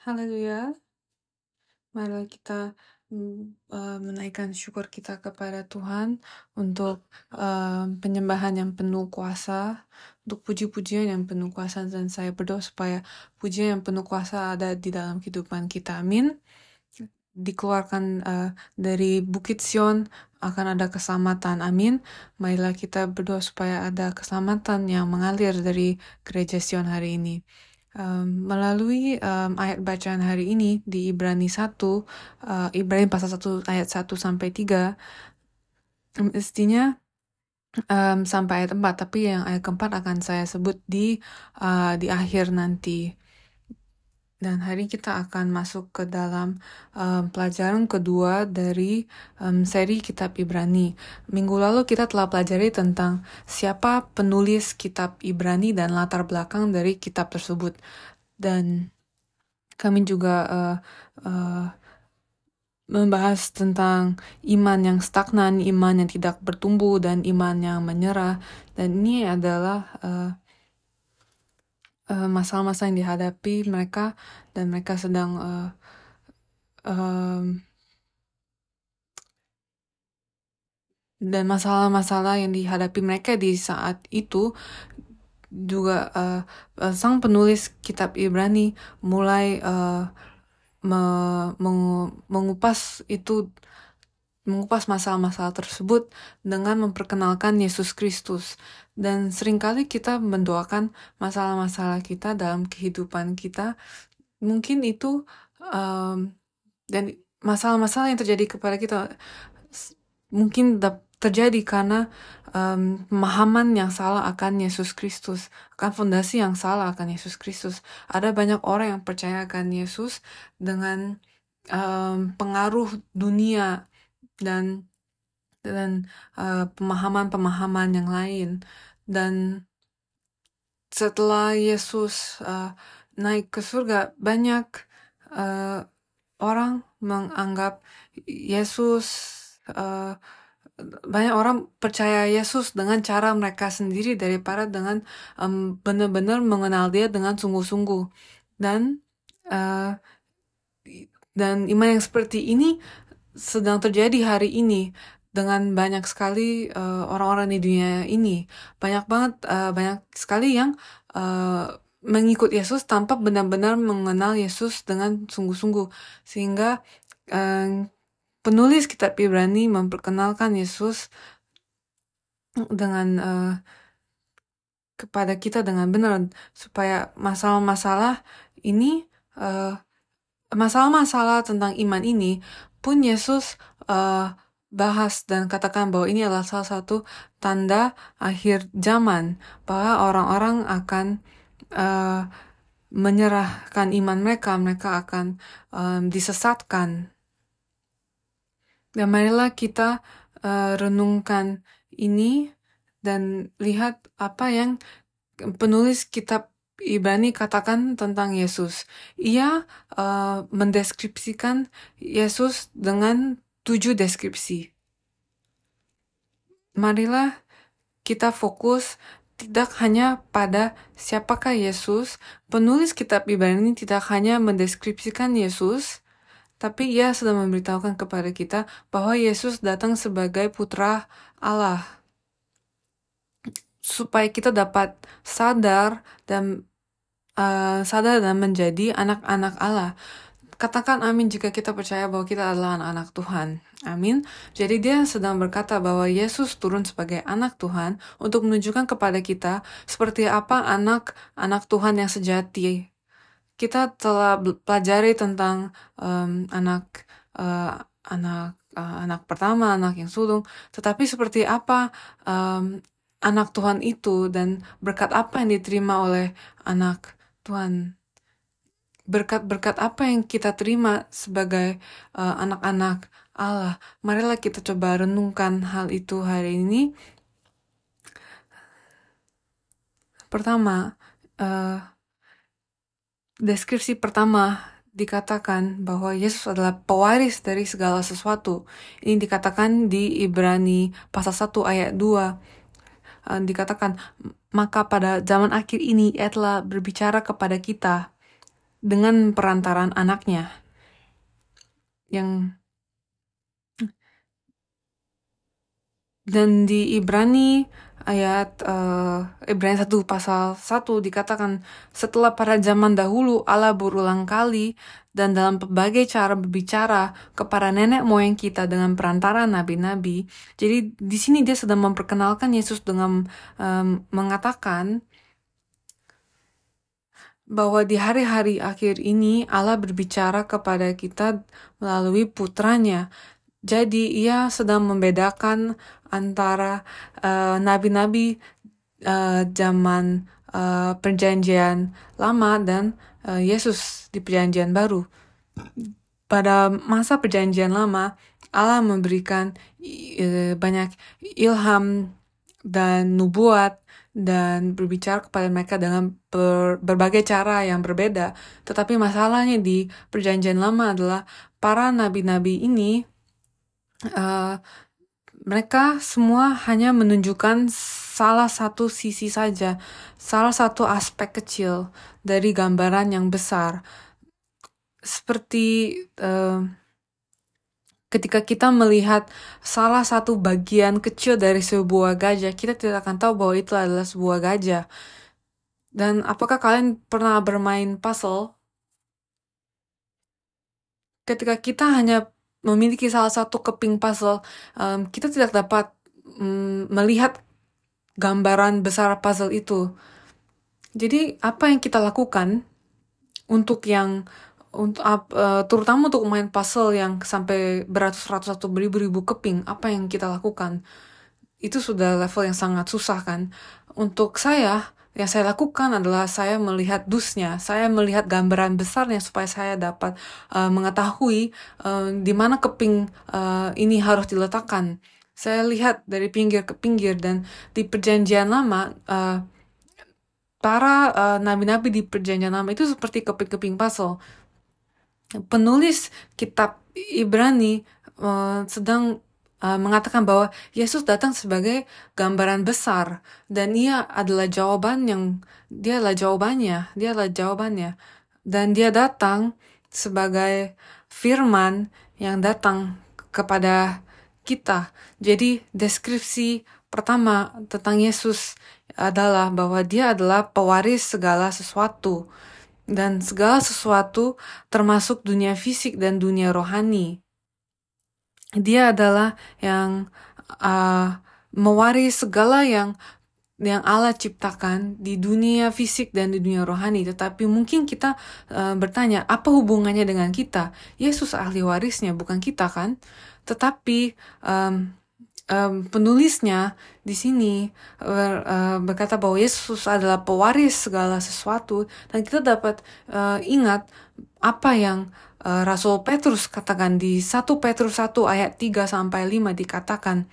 Haleluya, marilah kita menaikkan syukur kita kepada Tuhan untuk penyembahan yang penuh kuasa, untuk puji-pujian yang penuh kuasa, dan saya berdoa supaya pujian yang penuh kuasa ada di dalam kehidupan kita. Amin. Dikeluarkan dari Bukit Sion akan ada keselamatan. Amin. Marilah kita berdoa supaya ada keselamatan yang mengalir dari gereja Sion hari ini. Melalui ayat bacaan hari ini di Ibrani 1, Ibrani pasal 1 ayat 1 sampai 3, mestinya sampai ayat 4, tapi yang ayat keempat akan saya sebut di akhir nanti. Dan hari ini kita akan masuk ke dalam pelajaran kedua dari seri Kitab Ibrani. Minggu lalu kita telah pelajari tentang siapa penulis Kitab Ibrani dan latar belakang dari kitab tersebut. Dan kami juga membahas tentang iman yang stagnan, iman yang tidak bertumbuh, dan iman yang menyerah. Dan ini adalah masalah-masalah yang dihadapi mereka, dan mereka sedang dan masalah-masalah yang dihadapi mereka di saat itu juga sang penulis kitab Ibrani mulai mengupas masalah-masalah tersebut dengan memperkenalkan Yesus Kristus. Dan seringkali kita mendoakan masalah-masalah kita dalam kehidupan kita. Mungkin itu dan masalah-masalah yang terjadi kepada kita mungkin terjadi karena pemahaman yang salah akan Yesus Kristus, akan fondasi yang salah akan Yesus Kristus. Ada banyak orang yang percaya akan Yesus dengan pengaruh dunia dan pemahaman-pemahaman yang lain. Dan setelah Yesus naik ke surga, banyak orang menganggap Yesus, banyak orang percaya Yesus dengan cara mereka sendiri daripada dengan benar-benar mengenal Dia dengan sungguh-sungguh. Dan iman yang seperti ini sedang terjadi hari ini dengan banyak sekali orang-orang di dunia ini. Banyak sekali yang mengikut Yesus tanpa benar-benar mengenal Yesus dengan sungguh-sungguh. Sehingga penulis kitab Ibrani memperkenalkan Yesus dengan kepada kita dengan benar, supaya masalah-masalah ini, masalah-masalah tentang iman ini pun Yesus bahas dan katakan bahwa ini adalah salah satu tanda akhir zaman, bahwa orang-orang akan menyerahkan iman mereka akan disesatkan. Dan marilah kita renungkan ini dan lihat apa yang penulis kitab Ibrani katakan tentang Yesus. Ia mendeskripsikan Yesus dengan 7 deskripsi. Marilah kita fokus tidak hanya pada siapakah Yesus. Penulis kitab Ibrani tidak hanya mendeskripsikan Yesus, tapi ia sudah memberitahukan kepada kita bahwa Yesus datang sebagai putra Allah, supaya kita dapat sadar dan menjadi anak-anak Allah. Katakan amin jika kita percaya bahwa kita adalah anak-anak Tuhan. Amin. Jadi dia sedang berkata bahwa Yesus turun sebagai anak Tuhan untuk menunjukkan kepada kita seperti apa anak Tuhan yang sejati. Kita telah pelajari tentang anak pertama, anak yang sulung, tetapi seperti apa anak Tuhan itu dan berkat apa yang diterima oleh anak Tuhan. Berkat-berkat apa yang kita terima sebagai anak-anak Allah. Marilah kita coba renungkan hal itu hari ini. Pertama, deskripsi pertama dikatakan bahwa Yesus adalah pewaris dari segala sesuatu. Ini dikatakan di Ibrani pasal 1 ayat 2. Dikatakan, maka pada zaman akhir ini ia telah berbicara kepada kita dengan perantaraan anaknya. Dan di Ibrani ayat Ibrani 1 pasal 1 dikatakan, setelah pada zaman dahulu Allah berulang kali dan dalam berbagai cara berbicara kepada nenek moyang kita dengan perantara nabi-nabi. Jadi di sini dia sedang memperkenalkan Yesus dengan mengatakan bahwa di hari-hari akhir ini Allah berbicara kepada kita melalui putranya. Jadi ia sedang membedakan antara nabi-nabi zaman perjanjian lama dan Yesus di perjanjian baru. Pada masa perjanjian lama, Allah memberikan banyak ilham dan nubuat dan berbicara kepada mereka dengan berbagai cara yang berbeda. Tetapi masalahnya di perjanjian lama adalah para nabi-nabi ini mereka semua hanya menunjukkan salah satu sisi saja, salah satu aspek kecil dari gambaran yang besar. Seperti ketika kita melihat salah satu bagian kecil dari sebuah gajah, kita tidak akan tahu bahwa itu adalah sebuah gajah. Dan apakah kalian pernah bermain puzzle? Ketika kita hanya memiliki salah satu keping puzzle, kita tidak dapat melihat gambaran besar puzzle itu. Jadi apa yang kita lakukan terutama untuk main puzzle yang sampai beratus-ratus atau beribu-ribu keping, apa yang kita lakukan? Itu sudah level yang sangat susah kan? Untuk saya, yang saya lakukan adalah saya melihat dusnya, saya melihat gambaran besarnya supaya saya dapat mengetahui di mana keping ini harus diletakkan. Saya lihat dari pinggir ke pinggir, dan di perjanjian lama, para nabi-nabi di perjanjian lama itu seperti keping-keping puzzle. Penulis kitab Ibrani sedang mengatakan bahwa Yesus datang sebagai gambaran besar, dan dia adalah jawabannya, dan dia datang sebagai firman yang datang kepada kita. Jadi deskripsi pertama tentang Yesus adalah bahwa dia adalah pewaris segala sesuatu, dan segala sesuatu termasuk dunia fisik dan dunia rohani. Dia adalah yang mewaris segala yang Allah ciptakan di dunia fisik dan di dunia rohani. Tetapi mungkin kita bertanya, apa hubungannya dengan kita? Yesus ahli warisnya, bukan kita kan? Tetapi penulisnya di sini berkata bahwa Yesus adalah pewaris segala sesuatu, dan kita dapat ingat apa yang Rasul Petrus katakan di 1 Petrus 1 ayat 3-5 dikatakan,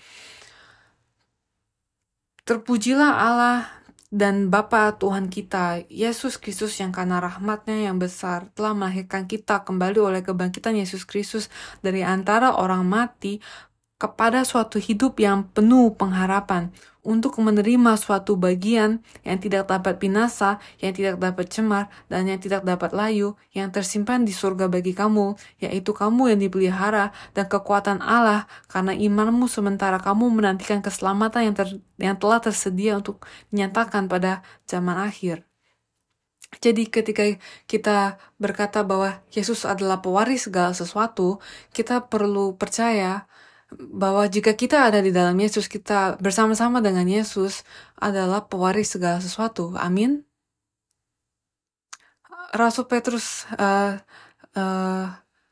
terpujilah Allah dan Bapa Tuhan kita, Yesus Kristus, yang karena rahmatnya yang besar telah melahirkan kita kembali oleh kebangkitan Yesus Kristus dari antara orang mati kepada suatu hidup yang penuh pengharapan, untuk menerima suatu bagian yang tidak dapat binasa, yang tidak dapat cemar, dan yang tidak dapat layu, yang tersimpan di surga bagi kamu, yaitu kamu yang dipelihara dan kekuatan Allah karena imanmu, sementara kamu menantikan keselamatan yang telah tersedia untuk dinyatakan pada zaman akhir. Jadi ketika kita berkata bahwa Yesus adalah pewaris segala sesuatu, kita perlu percaya bahwa jika kita ada di dalam Yesus, kita bersama-sama dengan Yesus adalah pewaris segala sesuatu. Amin. Rasul Petrus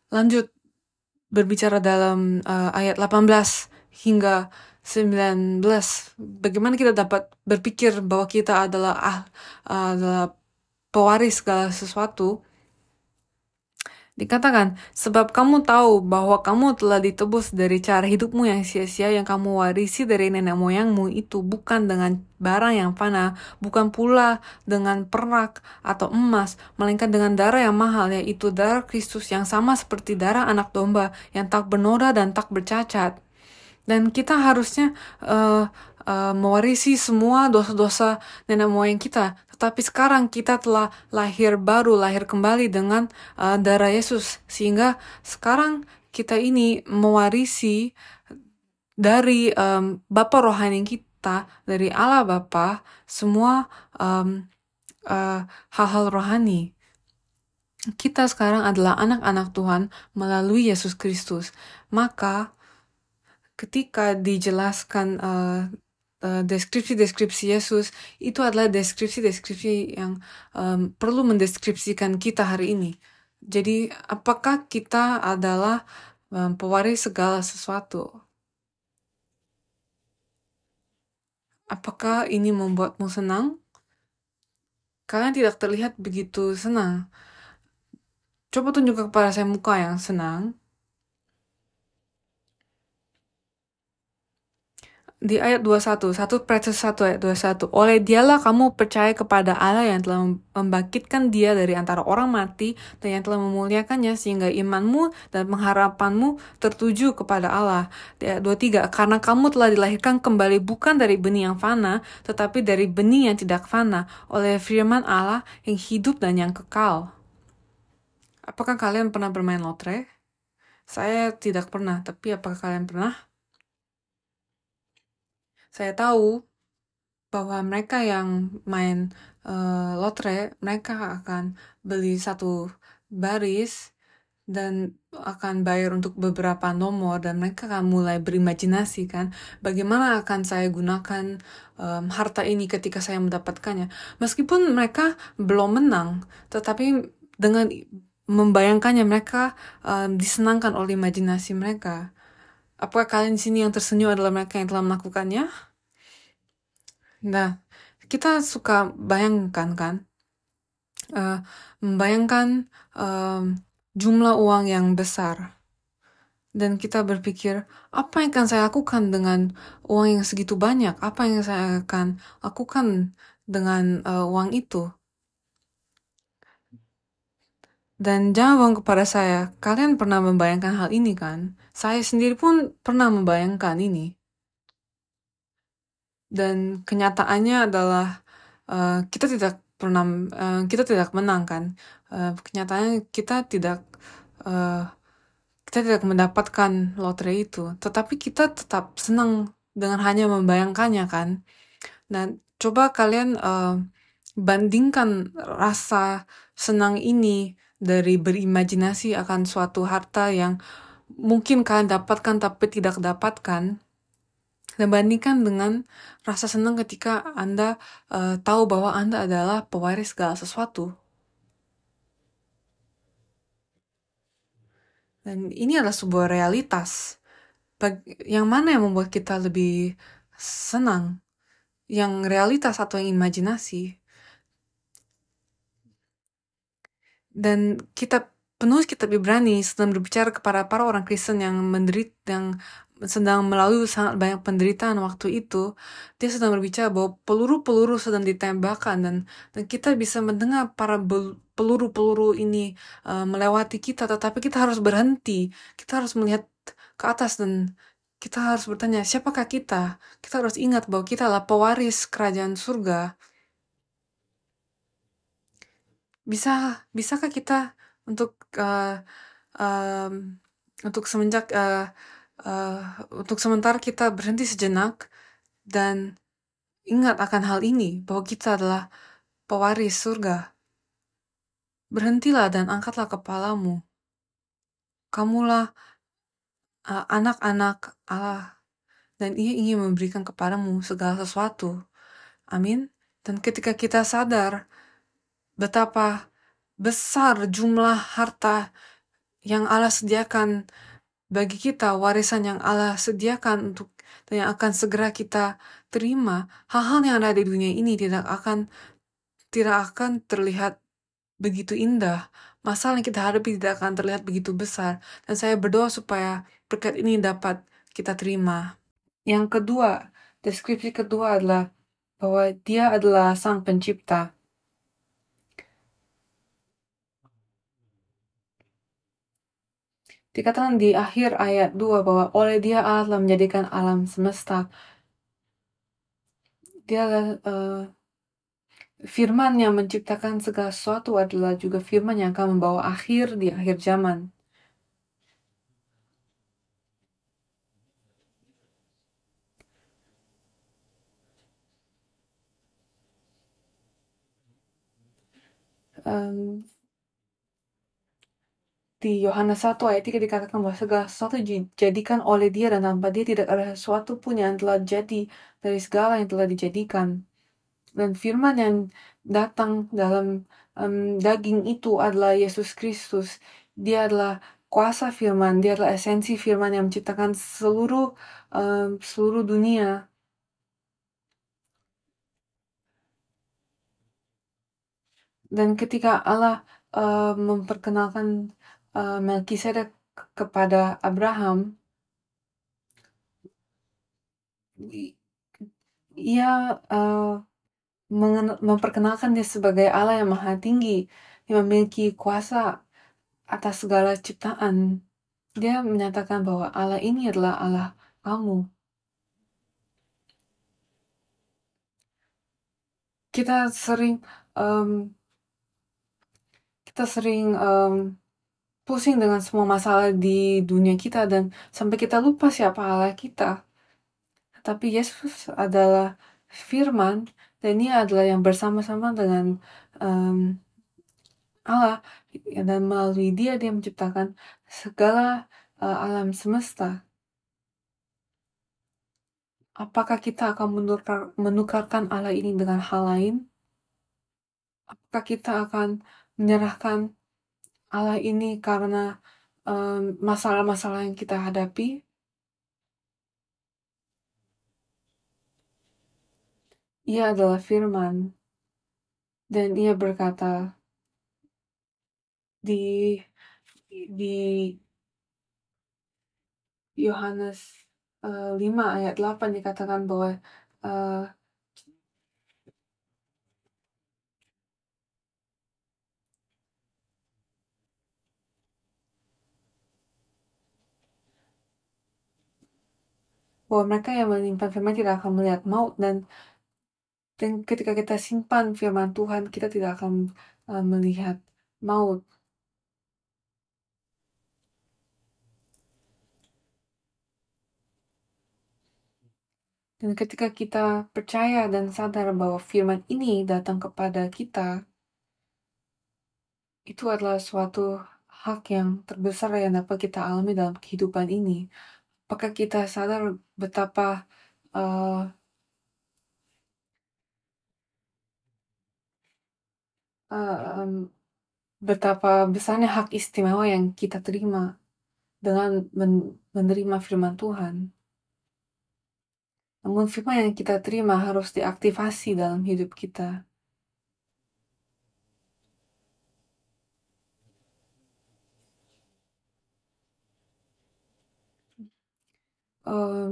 lanjut berbicara dalam ayat 18 hingga 19. Bagaimana kita dapat berpikir bahwa kita adalah pewaris segala sesuatu? Dikatakan, sebab kamu tahu bahwa kamu telah ditebus dari cara hidupmu yang sia-sia yang kamu warisi dari nenek moyangmu itu, bukan dengan barang yang fana, bukan pula dengan perak atau emas, melainkan dengan darah yang mahal, yaitu darah Kristus, yang sama seperti darah anak domba yang tak bernoda dan tak bercacat. Dan kita harusnya mewarisi semua dosa-dosa nenek moyang kita. Tetapi sekarang kita telah lahir baru, lahir kembali dengan darah Yesus. Sehingga sekarang kita ini mewarisi dari Bapa rohani kita, dari Allah Bapa, semua hal-hal rohani. Kita sekarang adalah anak-anak Tuhan melalui Yesus Kristus. Maka ketika dijelaskan deskripsi-deskripsi Yesus, itu adalah deskripsi-deskripsi yang perlu mendeskripsikan kita hari ini. Jadi, apakah kita adalah pewaris segala sesuatu? Apakah ini membuatmu senang? Kalian tidak terlihat begitu senang. Coba tunjukkan kepada saya muka yang senang. Di ayat 21, 1 Petrus 1 ayat 21, oleh dialah kamu percaya kepada Allah yang telah membangkitkan dia dari antara orang mati dan yang telah memuliakannya sehingga imanmu dan pengharapanmu tertuju kepada Allah. Di ayat 23, karena kamu telah dilahirkan kembali bukan dari benih yang fana, tetapi dari benih yang tidak fana, oleh firman Allah yang hidup dan yang kekal. Apakah kalian pernah bermain lotre? Saya tidak pernah, tapi apakah kalian pernah? Saya tahu bahwa mereka yang main lotre, mereka akan beli satu baris dan akan bayar untuk beberapa nomor dan mereka akan mulai berimajinasi kan, bagaimana akan saya gunakan harta ini ketika saya mendapatkannya. Meskipun mereka belum menang, tetapi dengan membayangkannya mereka disenangkan oleh imajinasi mereka. Apakah kalian di sini yang tersenyum adalah mereka yang telah melakukannya? Nah, kita suka bayangkan kan, membayangkan jumlah uang yang besar. Dan kita berpikir, apa yang akan saya lakukan dengan uang yang segitu banyak? Apa yang saya akan lakukan dengan uang itu? Dan jangan bohong kepada saya, kalian pernah membayangkan hal ini kan? Saya sendiri pun pernah membayangkan ini. Dan kenyataannya adalah kita tidak menang kan. Kenyataannya kita tidak mendapatkan lotre itu, tetapi kita tetap senang dengan hanya membayangkannya kan. Nah, coba kalian bandingkan rasa senang ini dari berimajinasi akan suatu harta yang mungkin kalian dapatkan tapi tidak dapatkan, dan bandingkan dengan rasa senang ketika Anda tahu bahwa Anda adalah pewaris segala sesuatu. Dan ini adalah sebuah realitas. Yang mana yang membuat kita lebih senang? Yang realitas atau yang imajinasi? Dan penulis kitab Ibrani sedang berbicara kepada para orang Kristen yang menderita, yang sedang melalui sangat banyak penderitaan waktu itu. Dia sedang berbicara bahwa peluru-peluru sedang ditembakkan dan kita bisa mendengar para peluru-peluru ini melewati kita, tetapi kita harus berhenti. Kita harus melihat ke atas dan kita harus bertanya, siapakah kita? Kita harus ingat bahwa kita adalah pewaris kerajaan surga. Bisakah kita untuk untuk sementara kita berhenti sejenak dan ingat akan hal ini, bahwa kita adalah pewaris surga. Berhentilah dan angkatlah kepalamu. Kamulah anak-anak Allah, dan Ia ingin memberikan kepadamu segala sesuatu. Amin. Dan ketika kita sadar betapa besar jumlah harta yang Allah sediakan bagi kita, warisan yang Allah sediakan untuk dan yang akan segera kita terima, hal-hal yang ada di dunia ini tidak akan terlihat begitu indah. Masalah yang kita hadapi tidak akan terlihat begitu besar. Dan saya berdoa supaya berkat ini dapat kita terima. Yang kedua, deskripsi kedua adalah bahwa Dia adalah Sang Pencipta. Dikatakan di akhir ayat 2 bahwa oleh Dia Allah telah menjadikan alam semesta. Dia adalah firman yang menciptakan segala sesuatu, adalah juga firman yang akan membawa akhir di akhir zaman. Di Yohanes 1 ayat 3 dikatakan bahwa segala sesuatu dijadikan oleh dia, dan tanpa dia tidak ada sesuatu pun yang telah jadi dari segala yang telah dijadikan. Dan firman yang datang dalam daging itu adalah Yesus Kristus. Dia adalah kuasa firman, dia adalah esensi firman yang menciptakan seluruh dunia. Dan ketika Allah memperkenalkan Melkisedek kepada Abraham, ia memperkenalkan dia sebagai Allah yang maha tinggi, yang memiliki kuasa atas segala ciptaan. Dia menyatakan bahwa Allah ini adalah Allah kamu. Kita sering pusing dengan semua masalah di dunia kita, dan sampai kita lupa siapa Allah kita. Tapi Yesus adalah firman, dan dia adalah yang bersama-sama dengan Allah, dan melalui dia menciptakan segala alam semesta. Apakah kita akan menukarkan Allah ini dengan hal lain? Apakah kita akan menyerahkan Allah ini karena masalah-masalah yang kita hadapi? Ia adalah firman, dan ia berkata di Yohanes 5 ayat 8 dikatakan bahwa mereka yang menyimpan firman tidak akan melihat maut, dan ketika kita simpan firman Tuhan, kita tidak akan melihat maut. Dan ketika kita percaya dan sadar bahwa firman ini datang kepada kita, itu adalah suatu hak yang terbesar yang dapat kita alami dalam kehidupan ini. Apakah kita sadar betapa besarnya hak istimewa yang kita terima dengan menerima firman Tuhan? Namun firman yang kita terima harus diaktifasi dalam hidup kita.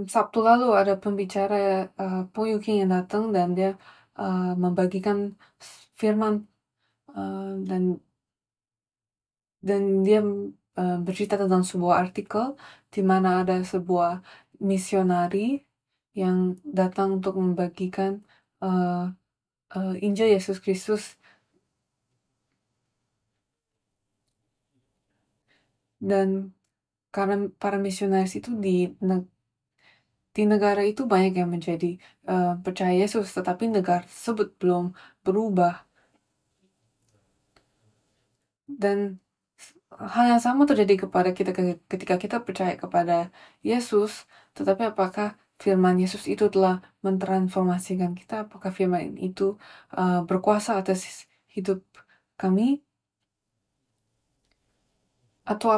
Sabtu lalu ada pembicara Po Yuking yang datang, dan dia membagikan firman, dan dia bercerita tentang sebuah artikel di mana ada sebuah misionari yang datang untuk membagikan Injil Yesus Kristus, dan karena para misionaris itu di negara itu banyak yang menjadi percaya Yesus, tetapi negara tersebut belum berubah. Dan hal yang sama terjadi kepada kita ketika kita percaya kepada Yesus, tetapi apakah firman Yesus itu telah mentransformasikan kita? Apakah firman itu berkuasa atas hidup kami? Atau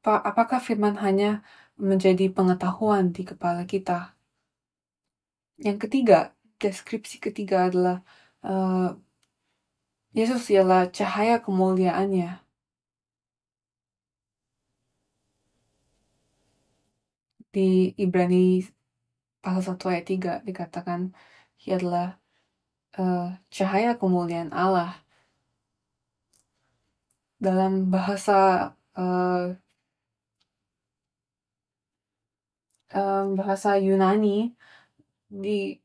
apakah firman hanya menjadi pengetahuan di kepala kita? Yang ketiga, deskripsi ketiga adalah Yesus ialah cahaya kemuliaannya. Di Ibrani pasal 1 ayat 3 dikatakan ia adalah cahaya kemuliaan Allah. Dalam bahasa Yunani, Di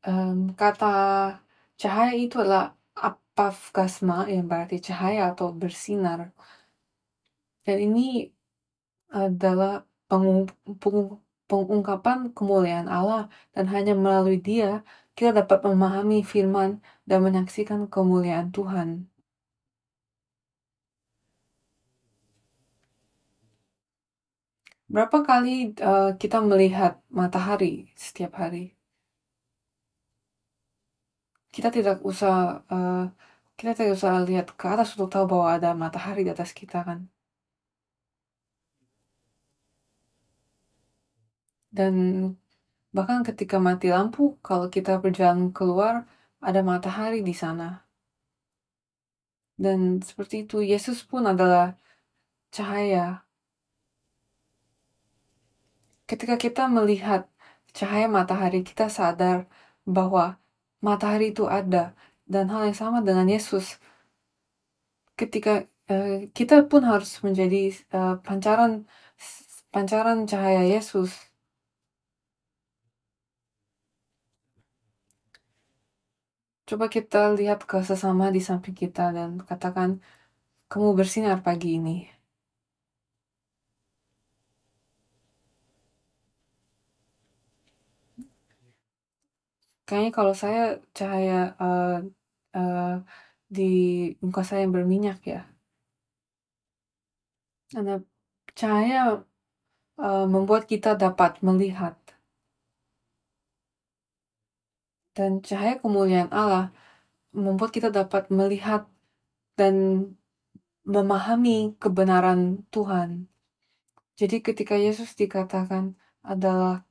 kata cahaya itu adalah apafgasma yang berarti cahaya atau bersinar. Dan ini adalah pengungkapan kemuliaan Allah, dan hanya melalui Dia kita dapat memahami firman dan menyaksikan kemuliaan Tuhan. Berapa kali kita melihat matahari setiap hari? Kita tidak usah lihat ke atas untuk tahu bahwa ada matahari di atas kita, kan? Dan bahkan ketika mati lampu, kalau kita berjalan keluar, ada matahari di sana. Dan seperti itu, Yesus pun adalah cahaya. Ketika kita melihat cahaya matahari, kita sadar bahwa matahari itu ada. Dan hal yang sama dengan Yesus. Ketika kita pun harus menjadi pancaran cahaya Yesus. Coba kita lihat ke sesama di samping kita dan katakan, kamu bersinar pagi ini. Kayaknya kalau saya cahaya di muka saya yang berminyak ya. Karena cahaya membuat kita dapat melihat. Dan cahaya kemuliaan Allah membuat kita dapat melihat dan memahami kebenaran Tuhan. Jadi ketika Yesus dikatakan adalah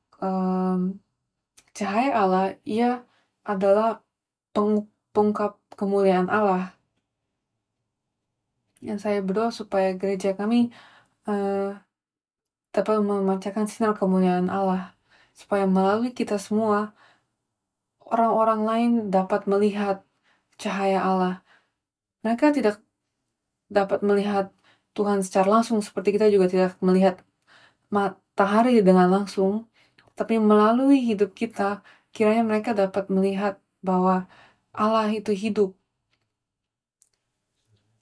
cahaya Allah, ia adalah pengungkap kemuliaan Allah. Yang saya berdoa supaya gereja kami dapat memancarkan sinar kemuliaan Allah, supaya melalui kita semua orang-orang lain dapat melihat cahaya Allah. Mereka tidak dapat melihat Tuhan secara langsung, seperti kita juga tidak melihat matahari dengan langsung, tapi melalui hidup kita, kiranya mereka dapat melihat bahwa Allah itu hidup.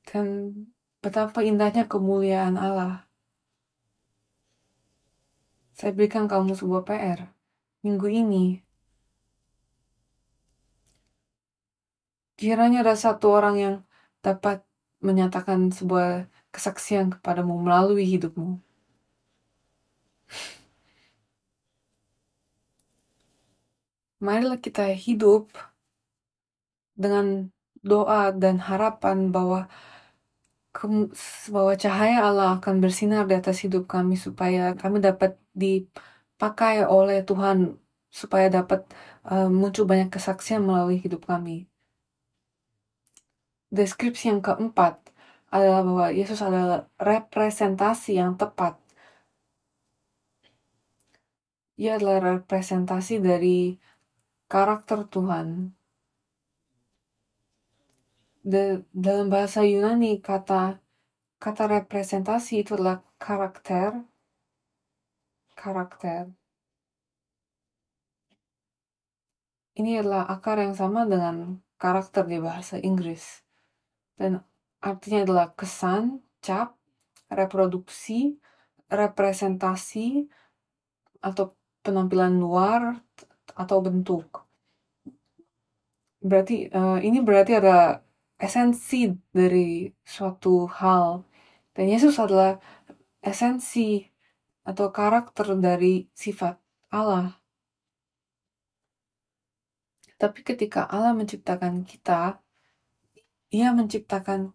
Dan betapa indahnya kemuliaan Allah. Saya berikan kamu sebuah PR minggu ini. Kiranya ada satu orang yang dapat menyatakan sebuah kesaksian kepadamu melalui hidupmu. Marilah kita hidup dengan doa dan harapan bahwa cahaya Allah akan bersinar di atas hidup kami, supaya kami dapat dipakai oleh Tuhan, supaya dapat muncul banyak kesaksian melalui hidup kami. Deskripsi yang keempat adalah bahwa Yesus adalah representasi yang tepat. Ia adalah representasi dari karakter Tuhan. Dalam bahasa Yunani, kata representasi itu adalah karakter. Ini adalah akar yang sama dengan karakter di bahasa Inggris. Dan artinya adalah kesan, cap, reproduksi, representasi, atau penampilan luar, atau bentuk. Ini berarti ada esensi dari suatu hal. Dan Yesus adalah esensi atau karakter dari sifat Allah. Tapi ketika Allah menciptakan kita, Ia menciptakan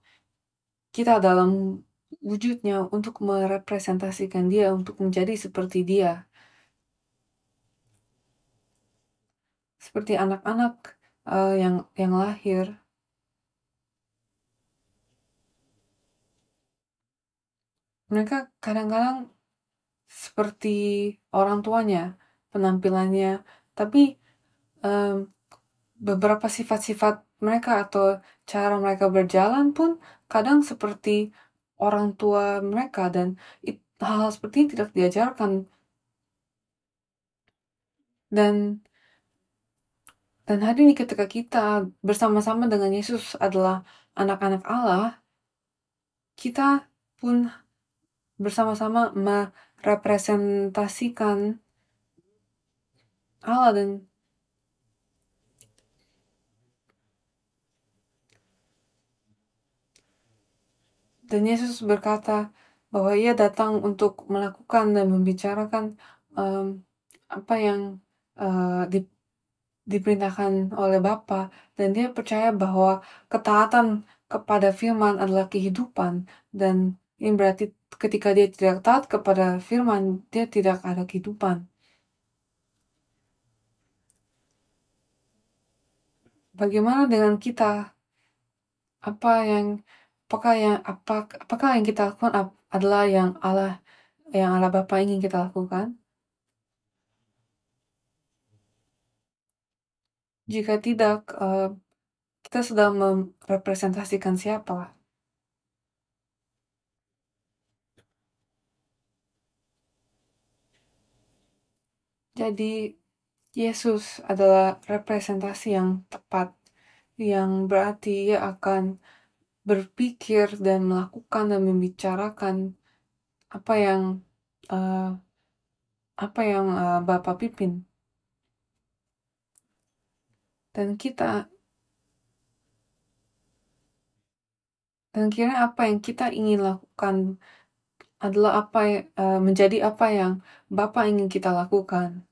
kita dalam wujudnya untuk merepresentasikan Dia, untuk menjadi seperti Dia. Seperti anak-anak yang lahir. Mereka kadang-kadang seperti orang tuanya penampilannya, tapi beberapa sifat-sifat mereka atau cara mereka berjalan pun kadang seperti orang tua mereka, dan hal seperti ini tidak diajarkan. Dan Dan hari ini ketika kita bersama-sama dengan Yesus adalah anak-anak Allah, kita pun bersama-sama merepresentasikan Allah dan Yesus berkata bahwa Ia datang untuk melakukan dan membicarakan apa yang diperintahkan oleh Bapa, dan dia percaya bahwa ketaatan kepada firman adalah kehidupan, dan ini berarti ketika dia tidak taat kepada firman, dia tidak ada kehidupan. Bagaimana dengan kita? Apakah yang kita lakukan adalah yang Allah Bapa ingin kita lakukan? Jika tidak, kita sedang merepresentasikan siapa? Jadi, Yesus adalah representasi yang tepat, yang berarti Ia akan berpikir dan melakukan dan membicarakan apa yang uh, Bapa pimpin. Dan kira apa yang kita ingin lakukan adalah menjadi apa yang Bapa ingin kita lakukan.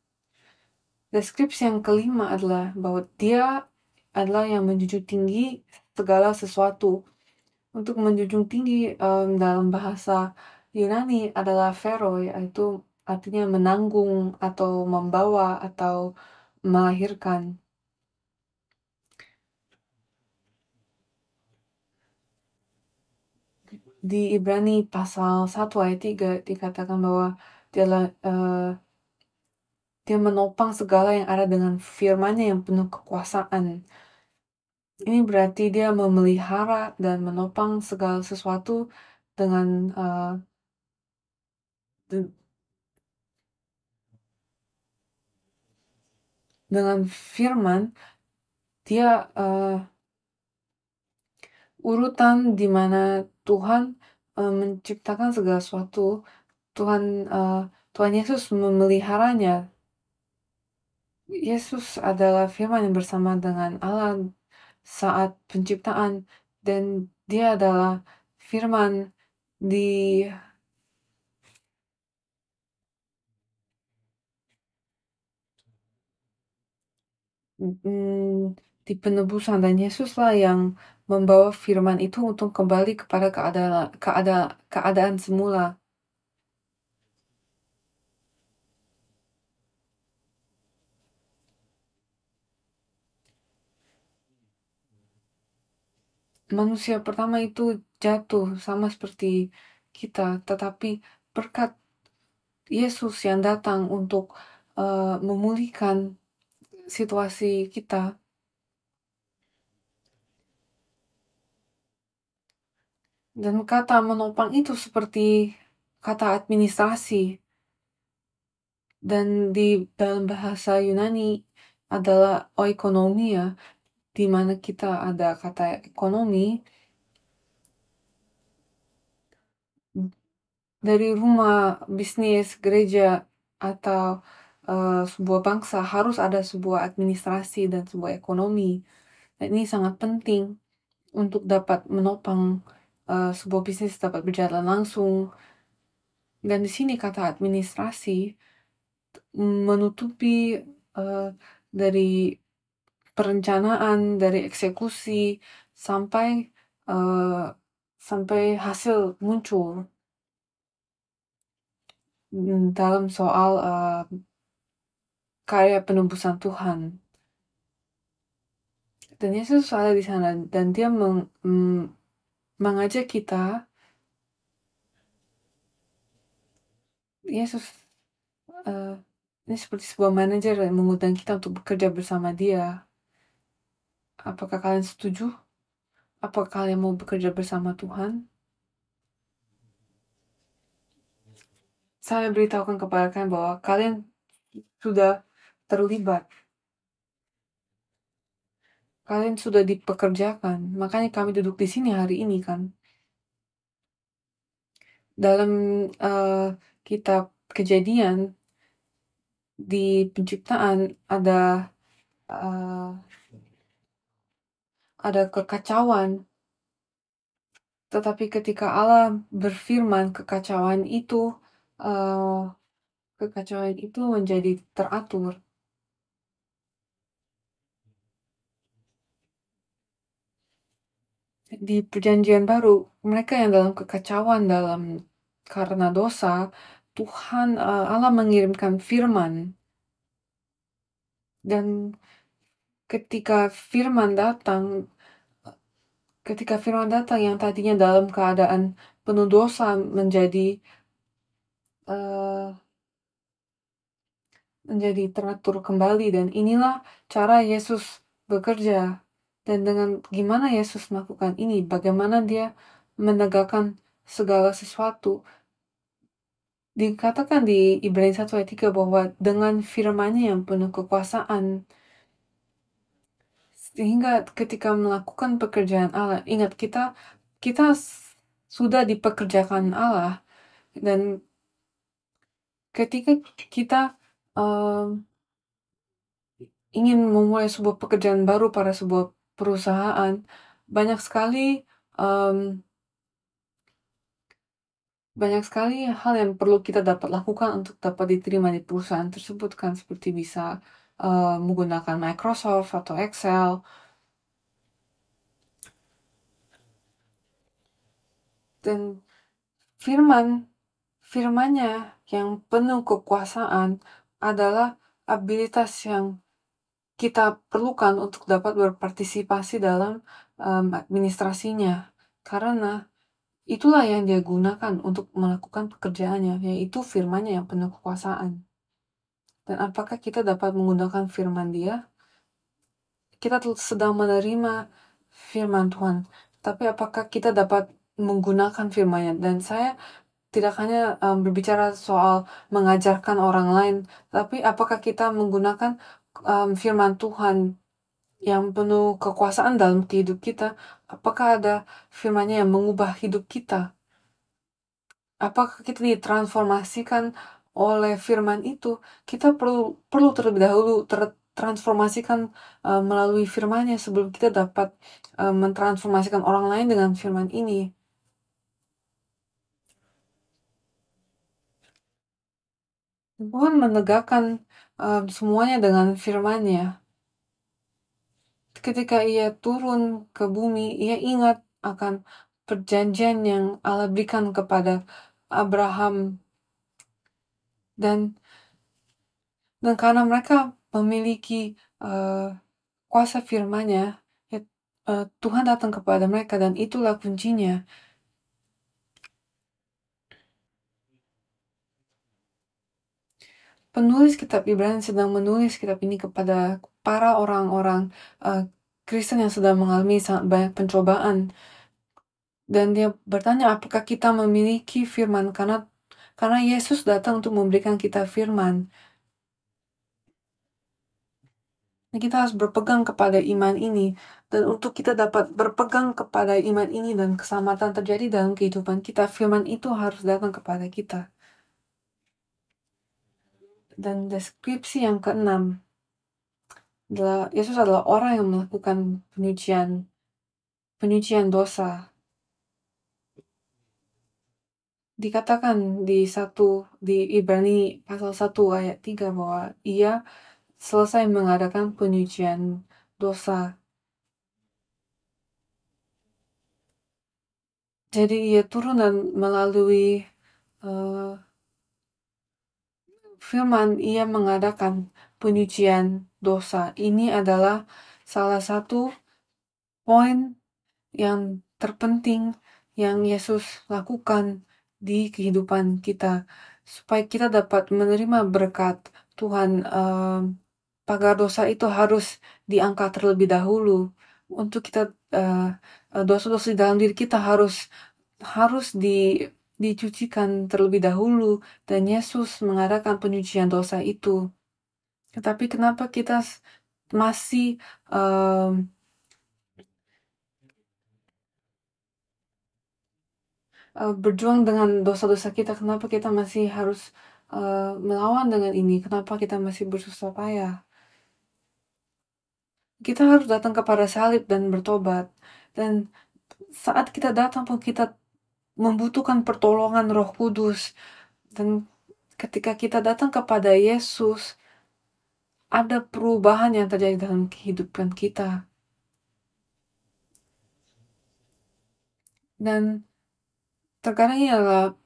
Deskripsi yang kelima adalah bahwa Dia adalah yang menjunjung tinggi segala sesuatu. Untuk menjunjung tinggi dalam bahasa Yunani adalah phero, yaitu artinya menanggung atau membawa atau melahirkan. Di Ibrani pasal 1 ayat 3 dikatakan bahwa dia menopang segala yang ada dengan firman-Nya yang penuh kekuasaan. Ini berarti dia memelihara dan menopang segala sesuatu dengan firman. Dia urutan di mana Tuhan menciptakan segala sesuatu. Tuhan Yesus memeliharanya. Yesus adalah firman yang bersama dengan Allah saat penciptaan, dan dia adalah firman di penebusan, dan Yesuslah yang membawa firman itu untuk kembali kepada keadaan semula. Manusia pertama itu jatuh sama seperti kita, tetapi berkat Yesus yang datang untuk memulihkan situasi kita. Dan kata menopang itu seperti kata administrasi, dan di dalam bahasa Yunani adalah oikonomia, di mana kita ada kata ekonomi. Dari rumah, bisnis, gereja, atau sebuah bangsa harus ada sebuah administrasi dan sebuah ekonomi. Dan ini sangat penting untuk dapat menopang sebuah bisnis dapat berjalan langsung. Dan di sini kata administrasi menutupi dari perencanaan, dari eksekusi sampai hasil muncul dalam soal karya penebusan Tuhan. Dan Yesus ada di sana, dan dia mengajak kita. Yesus ini seperti sebuah manajer yang mengundang kita untuk bekerja bersama dia. Apakah kalian setuju? Apakah kalian mau bekerja bersama Tuhan? Saya beritahukan kepada kalian bahwa kalian sudah terlibat. kalian sudah dipekerjakan, makanya kami duduk di sini hari ini kan. Dalam kitab Kejadian di penciptaan uh, ada kekacauan, tetapi ketika Allah berfirman uh, kekacauan itu menjadi teratur. Di perjanjian baru, mereka yang dalam kekacauan karena dosa, Tuhan Allah mengirimkan firman, dan ketika firman datang yang tadinya dalam keadaan penuh dosa menjadi teratur kembali, dan inilah cara Yesus bekerja. Dan dengan gimana Yesus melakukan ini, bagaimana dia menegakkan segala sesuatu. Dikatakan di Ibrani 1 ayat 3 bahwa dengan firman-Nya yang penuh kekuasaan, sehingga ketika melakukan pekerjaan Allah, ingat kita sudah dipekerjakan Allah, dan ketika kita ingin memulai sebuah pekerjaan baru pada sebuah perusahaan, banyak sekali hal yang perlu kita dapat lakukan untuk dapat diterima di perusahaan tersebut kan, seperti bisa menggunakan Microsoft atau Excel. Dan firman-nya yang penuh kekuasaan adalah abilitas yang kita perlukan untuk dapat berpartisipasi dalam administrasinya, karena itulah yang dia gunakan untuk melakukan pekerjaannya, yaitu firman-Nya yang penuh kekuasaan. Dan apakah kita dapat menggunakan firman Dia? Kita sedang menerima firman Tuhan, tapi apakah kita dapat menggunakan firman-Nya? Dan saya tidak hanya berbicara soal mengajarkan orang lain, tapi apakah kita menggunakan firman Tuhan yang penuh kekuasaan dalam hidup kita? Apakah ada firman-Nya yang mengubah hidup kita? Apakah kita ditransformasikan oleh firman itu? Kita perlu terlebih dahulu tertransformasikan melalui firman-Nya sebelum kita dapat mentransformasikan orang lain dengan firman ini. Tuhan menegakkan semuanya dengan firman-Nya. Ketika Ia turun ke bumi, Ia ingat akan perjanjian yang Allah berikan kepada Abraham, dan karena mereka memiliki kuasa firman-Nya, Tuhan datang kepada mereka, dan itulah kuncinya. Penulis kitab Ibrani sedang menulis kitab ini kepada para orang-orang Kristen yang sedang mengalami sangat banyak pencobaan, dan dia bertanya apakah kita memiliki firman, karena Yesus datang untuk memberikan kita firman. Kita harus berpegang kepada iman ini, dan untuk kita dapat berpegang kepada iman ini dan keselamatan terjadi dalam kehidupan kita, firman itu harus datang kepada kita. Dan deskripsi yang keenam adalah Yesus adalah orang yang melakukan penyucian dosa. Dikatakan di Ibrani pasal 1 ayat 3 bahwa Ia selesai mengadakan penyucian dosa. Jadi Ia turun dan melalui firman Ia mengadakan penyucian dosa. Ini adalah salah satu poin yang terpenting yang Yesus lakukan di kehidupan kita, supaya kita dapat menerima berkat Tuhan. Pagar dosa itu harus diangkat terlebih dahulu. Untuk kita dosa-dosa di dalam diri kita harus dicucikan terlebih dahulu, dan Yesus mengadakan penyucian dosa itu. Tetapi kenapa kita masih berjuang dengan dosa-dosa kita, kenapa kita masih harus melawan dengan ini, kenapa kita masih bersusah payah. Kita harus datang kepada salib dan bertobat. Dan saat kita datang pun kita membutuhkan pertolongan Roh Kudus. Dan ketika kita datang kepada Yesus, ada perubahan yang terjadi dalam kehidupan kita. Dan terkadang ini adalah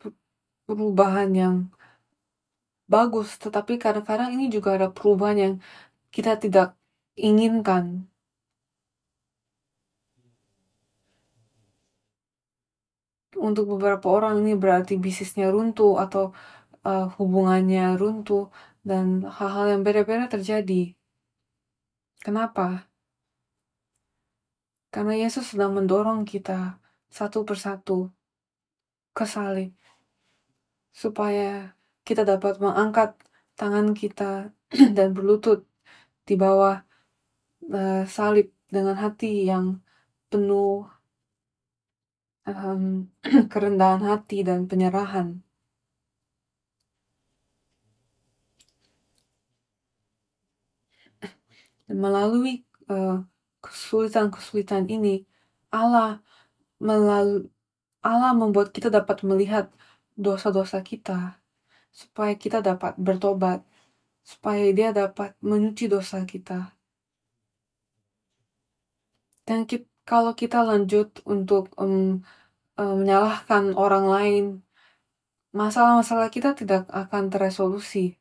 perubahan yang bagus, tetapi kadang-kadang ini juga ada perubahan yang kita tidak inginkan. Untuk beberapa orang ini berarti bisnisnya runtuh atau hubungannya runtuh dan hal-hal yang beda-beda terjadi. Kenapa? Karena Yesus sedang mendorong kita satu persatu ke salib supaya kita dapat mengangkat tangan kita dan berlutut di bawah salib dengan hati yang penuh kerendahan hati dan penyerahan. Dan melalui kesulitan-kesulitan ini, Allah membuat kita dapat melihat dosa-dosa kita, supaya kita dapat bertobat, supaya Dia dapat menyuci dosa kita. Dan kalau kita lanjut untuk menyalahkan orang lain, masalah-masalah kita tidak akan teresolusi.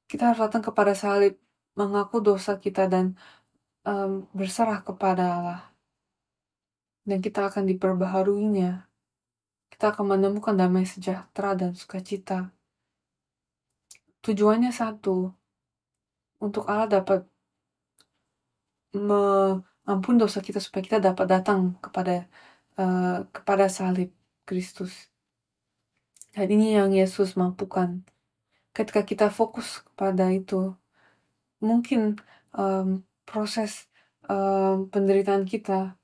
Kita harus datang kepada salib, mengaku dosa kita dan berserah kepada Allah. Dan kita akan diperbaharuinya. Kita akan menemukan damai sejahtera dan sukacita. Tujuannya satu, untuk Allah dapat mengampuni dosa kita supaya kita dapat datang kepada salib Kristus. Dan ini yang Yesus mampukan. Ketika kita fokus kepada itu, mungkin proses penderitaan kita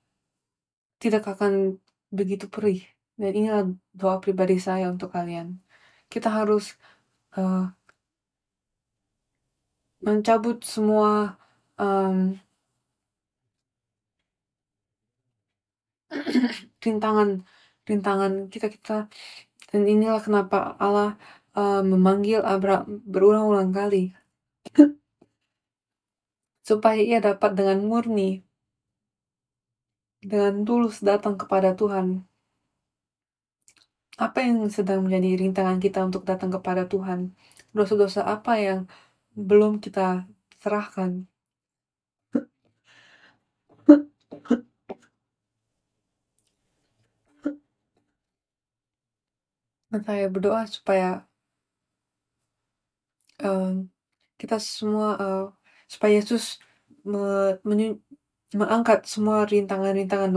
tidak akan begitu perih. Dan inilah doa pribadi saya untuk kalian. Kita harus mencabut semua rintangan kita. Dan inilah kenapa Allah memanggil Abraham berulang-ulang kali supaya ia dapat dengan murni, dengan tulus datang kepada Tuhan. Apa yang sedang menjadi rintangan kita untuk datang kepada Tuhan? Dosa-dosa apa yang belum kita serahkan? Dan saya berdoa supaya kita semua, supaya Yesus mengangkat semua rintangan-rintangan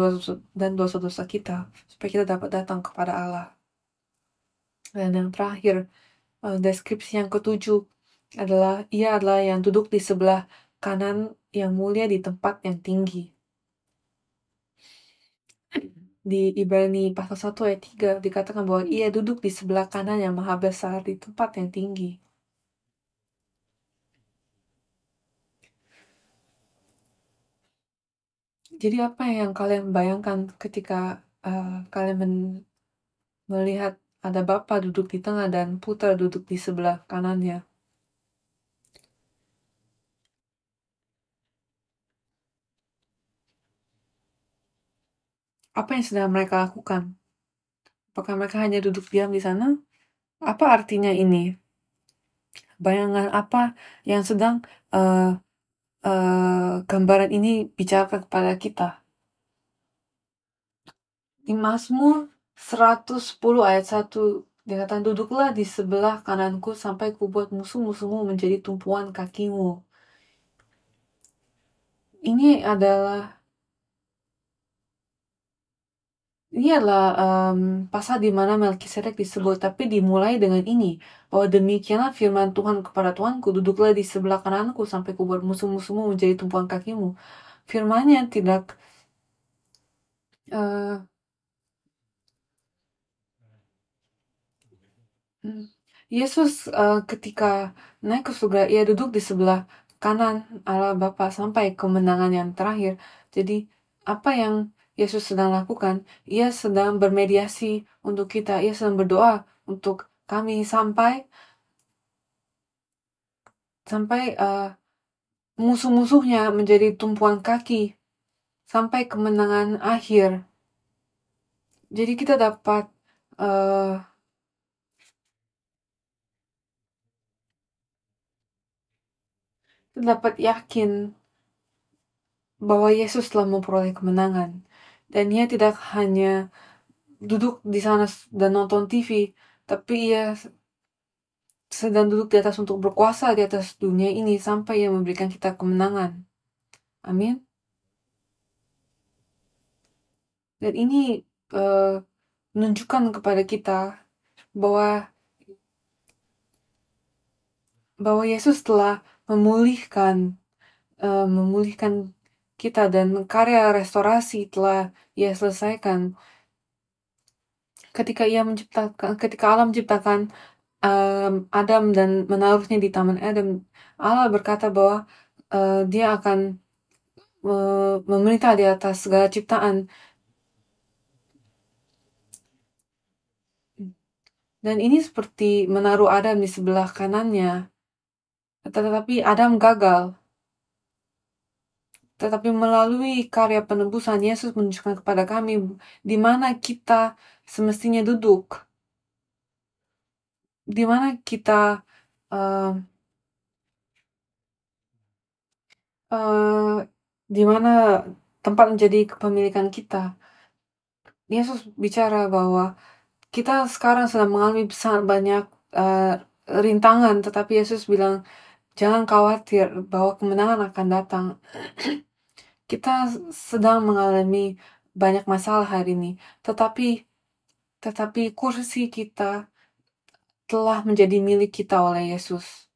dan dosa-dosa kita, supaya kita dapat datang kepada Allah. Dan yang terakhir, deskripsi yang ketujuh adalah ia adalah yang duduk di sebelah kanan yang mulia di tempat yang tinggi. Di Ibrani pasal 1 ayat 3 dikatakan bahwa ia duduk di sebelah kanan yang maha besar di tempat yang tinggi. Jadi apa yang kalian bayangkan ketika kalian melihat ada Bapa duduk di tengah dan Putra duduk di sebelah kanannya? Apa yang sedang mereka lakukan? Apakah mereka hanya duduk diam di sana? Apa artinya ini? Bayangan apa yang sedang gambaran ini bicarakan kepada kita? Di Mazmur 110 ayat 1 dikatakan, duduklah di sebelah kananku sampai kubuat musuh-musuhmu menjadi tumpuan kakimu. Ini adalah pasal di mana Melkisedek disebut, tapi dimulai dengan ini, bahwa demikianlah firman Tuhan kepada Tuanku, duduklah di sebelah kananku sampai kubuat musuh-musuhmu menjadi tumpuan kakimu. Firmannya tidak eh, Yesus ketika naik ke surga, ia duduk di sebelah kanan Allah Bapa sampai kemenangan yang terakhir. Jadi apa yang Yesus sedang lakukan? Ia sedang bermediasi untuk kita. Ia sedang berdoa untuk kami sampai musuh-musuhnya menjadi tumpuan kaki sampai kemenangan akhir. Jadi kita uh, dapat yakin bahwa Yesus telah memperoleh kemenangan. Dan ia tidak hanya duduk di sana dan nonton TV, tapi ia sedang duduk di atas untuk berkuasa di atas dunia ini sampai ia memberikan kita kemenangan. Amin. Dan ini menunjukkan kepada kita bahwa Yesus telah memulihkan kita dan karya restorasi telah ia selesaikan ketika Allah menciptakan Adam dan menaruhnya di Taman Eden. Allah berkata bahwa dia akan memerintah di atas segala ciptaan. Dan ini seperti menaruh Adam di sebelah kanannya. Tetapi Adam gagal. Tetapi melalui karya penebusan, Yesus menunjukkan kepada kami di mana kita semestinya duduk. Di mana kita di mana tempat menjadi kepemilikan kita. Yesus bicara bahwa kita sekarang sedang mengalami sangat banyak rintangan, tetapi Yesus bilang, jangan khawatir bahwa kemenangan akan datang. Kita sedang mengalami banyak masalah hari ini, tetapi kursi kita telah menjadi milik kita oleh Yesus.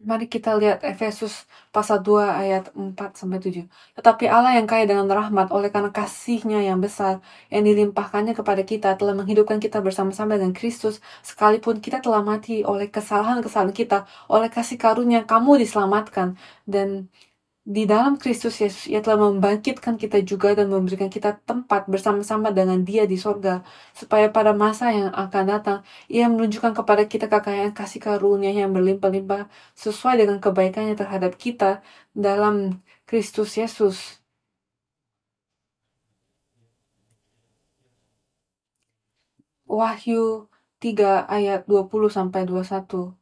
Mari kita lihat Efesus pasal 2 ayat 4-7. Tetapi Allah yang kaya dengan rahmat oleh karena kasih-Nya yang besar yang dilimpahkannya kepada kita telah menghidupkan kita bersama-sama dengan Kristus sekalipun kita telah mati oleh kesalahan-kesalahan kita, oleh kasih karunia kamu diselamatkan. Dan di dalam Kristus Yesus, Ia telah membangkitkan kita juga dan memberikan kita tempat bersama-sama dengan Dia di sorga, supaya pada masa yang akan datang, Ia menunjukkan kepada kita kekayaan kasih karunia yang berlimpah-limpah sesuai dengan kebaikannya terhadap kita dalam Kristus Yesus. Wahyu 3 ayat 20-21.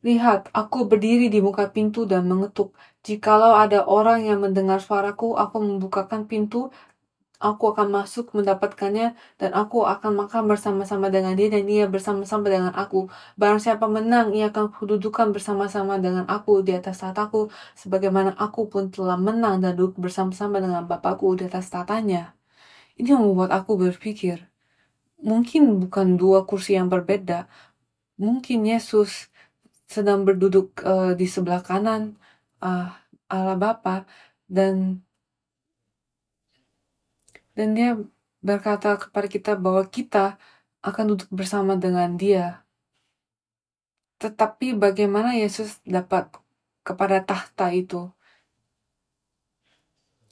Lihat, aku berdiri di muka pintu dan mengetuk. Jikalau ada orang yang mendengar suaraku, aku membukakan pintu, aku akan masuk mendapatkannya, dan aku akan makan bersama-sama dengan dia, dan ia bersama-sama dengan aku. Barang siapa menang, ia akan kududukan bersama-sama dengan aku di atas tahtaku, sebagaimana aku pun telah menang dan duduk bersama-sama dengan Bapakku di atas tahtanya. Ini membuat aku berpikir, mungkin bukan dua kursi yang berbeda. Mungkin Yesus sedang berduduk di sebelah kanan Allah Bapa dan dia berkata kepada kita bahwa kita akan duduk bersama dengan Dia. Tetapi bagaimana Yesus dapat kepada tahta itu?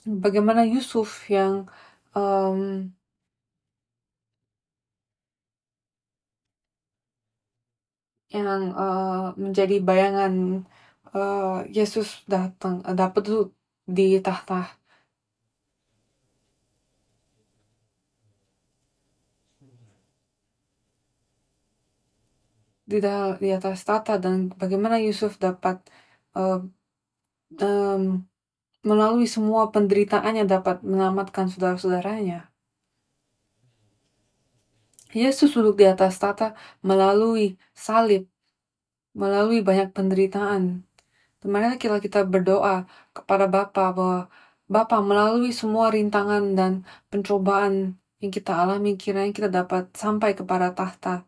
Bagaimana Yusuf yang menjadi bayangan Yesus datang dapat duduk di tahta. Di atas tahta, dan bagaimana Yusuf dapat melalui semua penderitaannya dapat menyelamatkan saudara-saudaranya. Yesus duduk di atas tahta melalui salib, melalui banyak penderitaan. Dan marilah kita berdoa kepada Bapa bahwa Bapa melalui semua rintangan dan pencobaan yang kita alami, kiranya kita dapat sampai kepada tahta.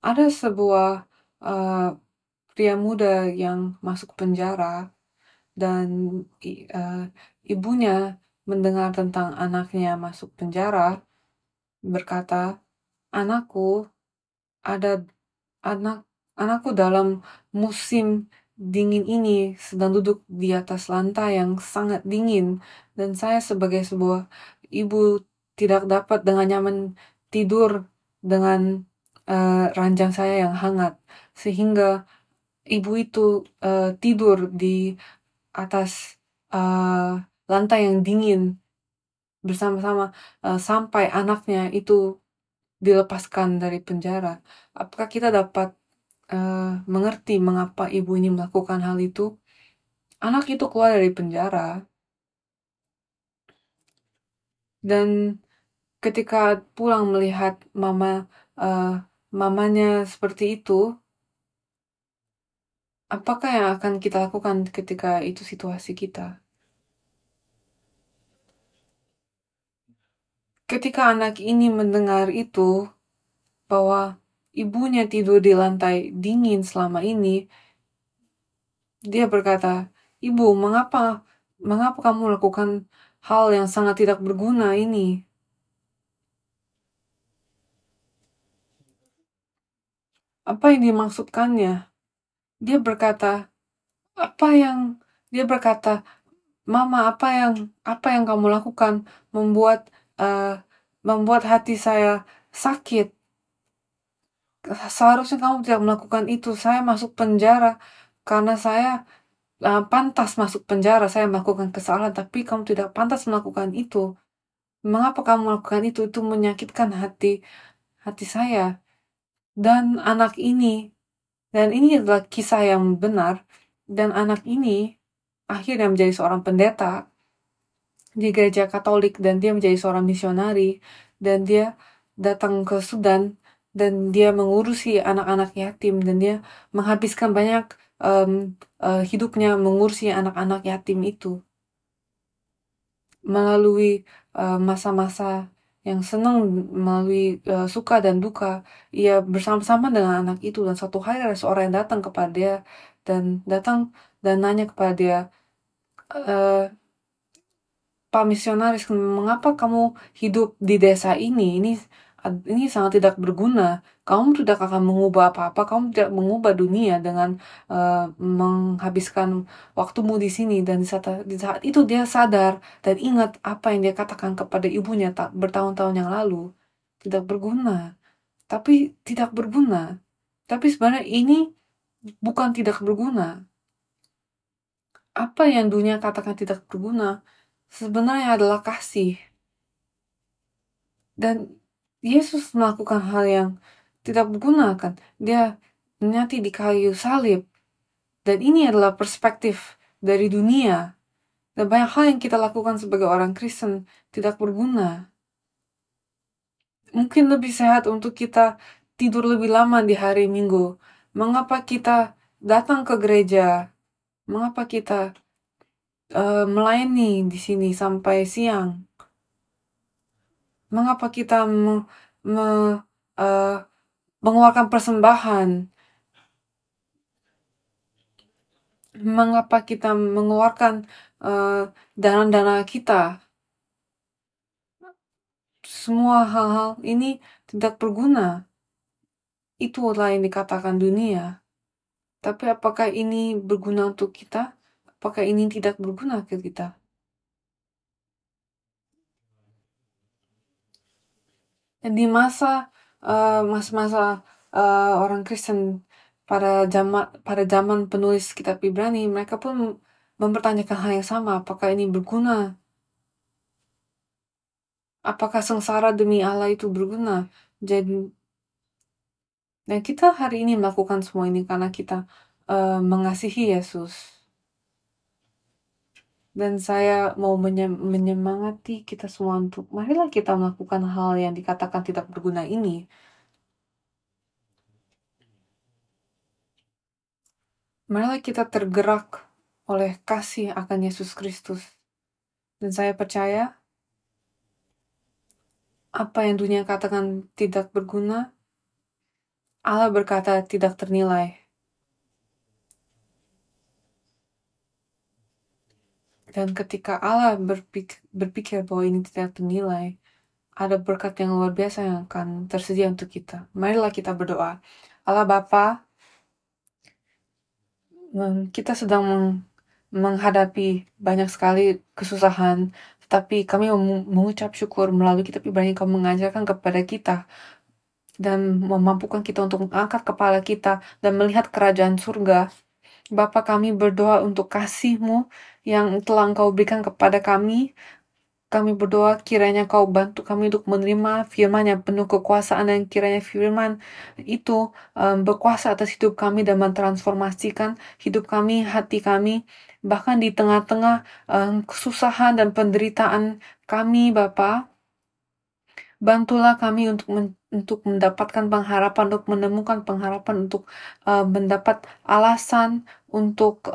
Ada sebuah pria muda yang masuk penjara dan ibunya mendengar tentang anaknya masuk penjara, berkata, "Anakku, ada anakku dalam musim dingin ini sedang duduk di atas lantai yang sangat dingin, dan saya sebagai sebuah ibu tidak dapat dengan nyaman tidur dengan ranjang saya yang hangat, sehingga ibu itu tidur di atas lantai yang dingin bersama-sama sampai anaknya itu dilepaskan dari penjara." Apakah kita dapat mengerti mengapa ibu ini melakukan hal itu? Anak itu keluar dari penjara, dan ketika pulang melihat mamanya seperti itu, apakah yang akan kita lakukan ketika itu situasi kita? Ketika anak ini mendengar itu, bahwa ibunya tidur di lantai dingin selama ini, dia berkata, "Ibu, mengapa kamu lakukan hal yang sangat tidak berguna ini?" Apa yang dimaksudkannya? Dia berkata, apa yang dia berkata, "Mama, apa yang kamu lakukan membuat uh, membuat hati saya sakit. Seharusnya kamu tidak melakukan itu. Saya masuk penjara karena saya pantas masuk penjara. Saya melakukan kesalahan, tapi kamu tidak pantas melakukan itu. Mengapa kamu melakukan itu? Itu menyakitkan hati saya." Dan ini adalah kisah yang benar. Dan anak ini akhirnya menjadi seorang pendeta di gereja Katolik, dan dia menjadi seorang misionari, dan dia datang ke Sudan, dan dia mengurusi anak-anak yatim, dan dia menghabiskan banyak hidupnya mengurusi anak-anak yatim itu melalui masa-masa yang senang, melalui suka dan duka. Ia bersama-sama dengan anak itu, dan suatu hari ada seorang yang datang kepada dia dan nanya kepada dia, "Eh, Pak misionaris, mengapa kamu hidup di desa ini? Ini sangat tidak berguna. Kamu tidak akan mengubah apa-apa. Kamu tidak mengubah dunia dengan menghabiskan waktumu di sini." Dan di saat itu dia sadar dan ingat apa yang dia katakan kepada ibunya tak bertahun-tahun yang lalu. Tidak berguna. Tapi tidak berguna. Tapi sebenarnya ini bukan tidak berguna. Apa yang dunia katakan tidak berguna sebenarnya adalah kasih. Dan Yesus melakukan hal yang tidak berguna, kan? Dia mati di kayu salib. Dan ini adalah perspektif dari dunia. Dan banyak hal yang kita lakukan sebagai orang Kristen tidak berguna. Mungkin lebih sehat untuk kita tidur lebih lama di hari Minggu. Mengapa kita datang ke gereja? Mengapa kita melayani di sini sampai siang? Mengapa kita mengeluarkan persembahan? Mengapa kita mengeluarkan dana-dana kita? Semua hal-hal ini tidak berguna. Itulah yang dikatakan dunia. Tapi apakah ini berguna untuk kita? Apakah ini tidak berguna ke kita? Dan di masa-masa orang Kristen pada zaman penulis kitab Ibrani, mereka pun mempertanyakan hal yang sama. Apakah ini berguna? Apakah sengsara demi Allah itu berguna? Dan kita hari ini melakukan semua ini karena kita mengasihi Yesus. Dan saya mau menyemangati kita semua untuk marilah kita melakukan hal yang dikatakan tidak berguna ini. Marilah kita tergerak oleh kasih akan Yesus Kristus. Dan saya percaya apa yang dunia katakan tidak berguna, Allah berkata tidak ternilai. Dan ketika Allah berpikir bahwa ini tidak ternilai, ada berkat yang luar biasa yang akan tersedia untuk kita. Marilah kita berdoa. Allah Bapa, kita sedang menghadapi banyak sekali kesusahan, tetapi kami mengucap syukur melalui kitab Ibrani Kau mengajarkan kepada kita dan memampukan kita untuk mengangkat kepala kita dan melihat kerajaan surga. Bapa, kami berdoa untuk kasih-Mu yang telah Engkau berikan kepada kami. Kami berdoa kiranya Kau bantu kami untuk menerima firman yang penuh kekuasaan, dan kiranya firman itu berkuasa atas hidup kami dan mentransformasikan hidup kami, hati kami, bahkan di tengah-tengah kesusahan dan penderitaan kami. Bapa, bantulah kami untuk mendapatkan pengharapan, untuk menemukan pengharapan, untuk mendapat alasan untuk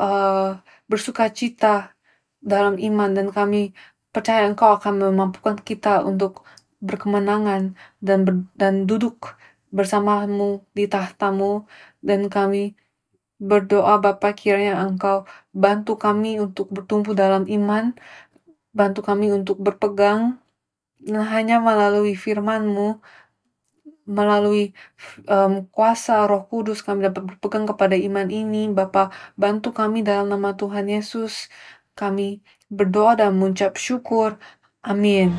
bersuka cita dalam iman, dan kami percaya Engkau akan memampukan kita untuk berkemenangan dan duduk bersamamu di tahtamu. Dan kami berdoa Bapa, kiranya Engkau bantu kami untuk bertumbuh dalam iman, bantu kami untuk berpegang hanya melalui firman-Mu, melalui kuasa Roh Kudus kami dapat berpegang kepada iman ini. Bapa, bantu kami dalam nama Tuhan Yesus. Kami berdoa dan mengucap syukur. Amin.